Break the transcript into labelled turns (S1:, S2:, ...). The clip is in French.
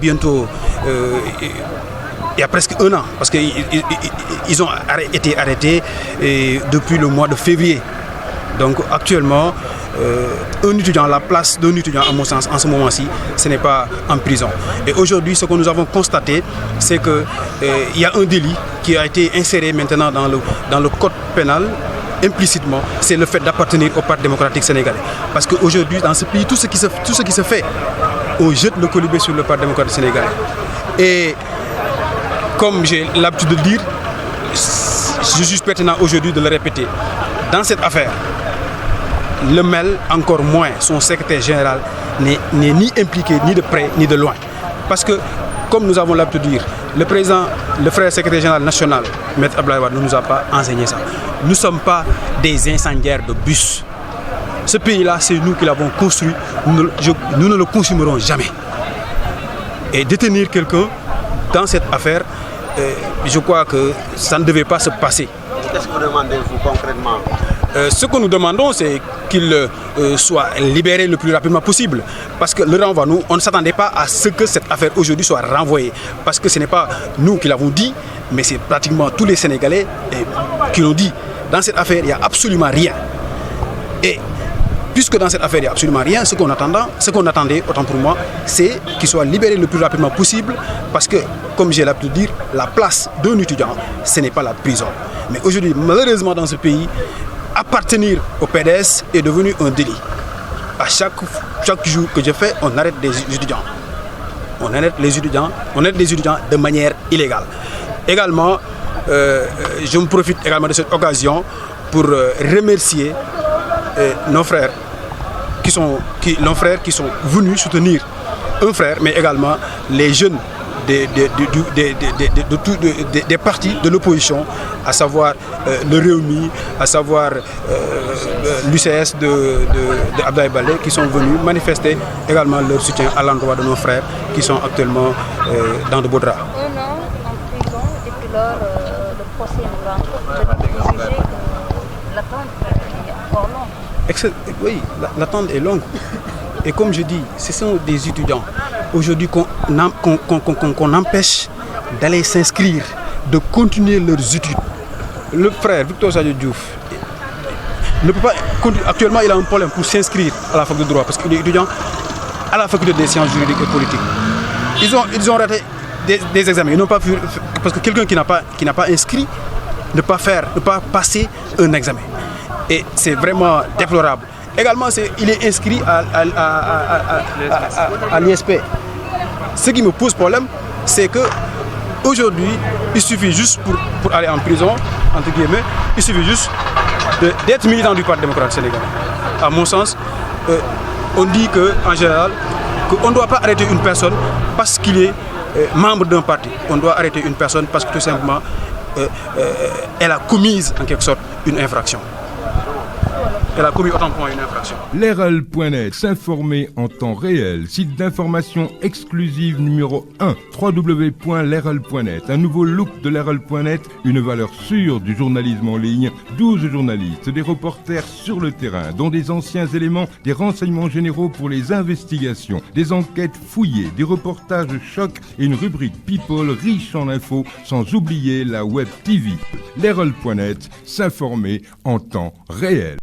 S1: Bientôt, il y a presque un an, parce qu'ils ont été arrêtés depuis le mois de février. Donc actuellement, un étudiant, la place d'un étudiant, à mon sens, en ce moment-ci, ce n'est pas en prison. Et aujourd'hui, ce que nous avons constaté, c'est qu'il y a un délit qui a été inséré maintenant dans le code pénal, implicitement, c'est le fait d'appartenir au Parti démocratique sénégalais. Parce qu'aujourd'hui, dans ce pays, tout ce qui se fait, on jette le colibé sur le Parti démocratique sénégalais. Et comme j'ai l'habitude de le dire, je suis pertinent aujourd'hui de le répéter. Dans cette affaire, le MEL, encore moins son secrétaire général, n'est ni impliqué ni de près ni de loin. Parce que, comme nous avons l'habitude de dire, le président, le frère secrétaire général national, M. Abdoulaye Wade, ne nous a pas enseigné ça. Nous ne sommes pas des incendiaires de bus. Ce pays-là, c'est nous qui l'avons construit. Nous ne le consumerons jamais. Et détenir quelqu'un dans cette affaire, je crois que ça ne devait pas se passer.
S2: Qu'est-ce que vous demandez, vous, concrètement?
S1: Ce que nous demandons, c'est qu'il soit libéré le plus rapidement possible. Parce que le renvoi, nous, on ne s'attendait pas à ce que cette affaire aujourd'hui soit renvoyée. Parce que ce n'est pas nous qui l'avons dit, mais c'est pratiquement tous les Sénégalais qui l'ont dit. Dans cette affaire, il n'y a absolument rien. Et puisque dans cette affaire, il n'y a absolument rien, ce qu'on attendait, autant pour moi, c'est qu'il soit libéré le plus rapidement possible. Parce que, comme j'ai l'habitude de dire, la place d'un étudiant, ce n'est pas la prison. Mais aujourd'hui, malheureusement, dans ce pays, appartenir au PDS est devenu un délit. À chaque jour que je fais, on arrête des étudiants. On arrête des étudiants de manière illégale. Également, je me profite également de cette occasion pour remercier nos frères qui sont venus soutenir un frère, mais également les jeunes des partis de l'opposition, à savoir le Réumi, à savoir l'UCS de Abdoulaye Baldé, qui sont venus manifester également leur soutien à l'endroit de nos frères qui sont actuellement dans de beaux draps.
S3: Un an en prison, depuis lors, le procès nous rencontre. Jugez que l'attente est encore longue.
S1: Oui, l'attente est longue. Et comme je dis, ce sont des étudiants aujourd'hui qu'on empêche d'aller s'inscrire, de continuer leurs études. Le frère Victor Sadio Diouf ne peut pas continuer. Actuellement, il a un problème pour s'inscrire à la fac de droit parce qu'il est étudiant à la faculté des sciences juridiques et politiques. Ils ont raté des examens. Ils n'ont pas pu, parce que quelqu'un qui n'a pas inscrit ne pas passer un examen. Et c'est vraiment déplorable. Également, il est inscrit à l'ISP. Ce qui me pose problème, c'est qu'aujourd'hui, il suffit juste pour aller en prison, entre guillemets, il suffit juste d'être militant du Parti démocratique sénégalais. À mon sens, on dit qu'en général, qu'on ne doit pas arrêter une personne parce qu'il est membre d'un parti. On doit arrêter une personne parce que tout simplement, elle a commis en quelque sorte une infraction. Elle a commis autant pour moi une infraction.
S4: Leral.net, s'informer en temps réel. Site d'information exclusive numéro 1, www.leral.net. Un nouveau look de Leral.net, une valeur sûre du journalisme en ligne. 12 journalistes, des reporters sur le terrain, dont des anciens éléments, des renseignements généraux pour les investigations, des enquêtes fouillées, des reportages choc et une rubrique People riche en infos, sans oublier la web TV. Leral.net, s'informer en temps réel.